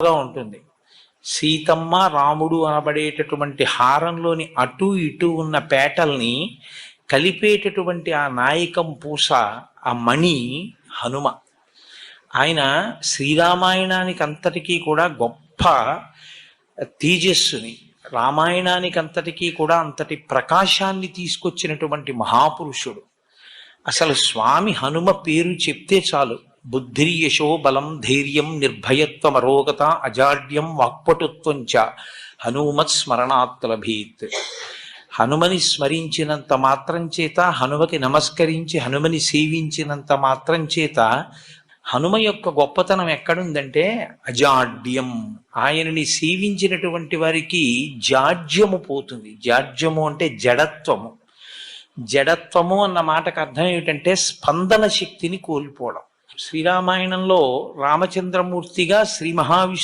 ఉంటుంది. సీతమ్మ రాముడు అనబడేటటువంటి హారంలోని అటు ఇటు ఉన్న పేటల్ని కలిపేటటువంటి ఆ నాయకం పూస, ఆ మణి హనుమ. ఆయన శ్రీరామాయణానికి అంతటికీ కూడా గొప్ప తేజస్సుని, రామాయణానికి అంతటికీ కూడా అంతటి ప్రకాశాన్ని తీసుకొచ్చినటువంటి మహాపురుషుడు. అసలు స్వామి హనుమ పేరు చెప్తే చాలు, బుద్ధిర్యశో బలం ధైర్యం నిర్భయత్వం అరోగత అజాడ్యం వాక్పటుత్వం చ హనుమత్ స్మరణాత్ లభేత్. హనుమని స్మరించినంత మాత్రం చేత, హనుమకి నమస్కరించి హనుమని సేవించినంత మాత్రం చేత హనుమ యొక్క గొప్పతనం ఎక్కడుందంటే అజాడ్యం. ఆయనని సేవించినటువంటి వారికి జాడ్యము పోతుంది. జాడ్యము అంటే జడత్వము. జడత్వము అన్న మాటకు అర్థం ఏమిటంటే స్పందన శక్తిని కోల్పోవడం. శ్రీరామాయణంలో రామచంద్రమూర్తిగా శ్రీ మహావిష్ణు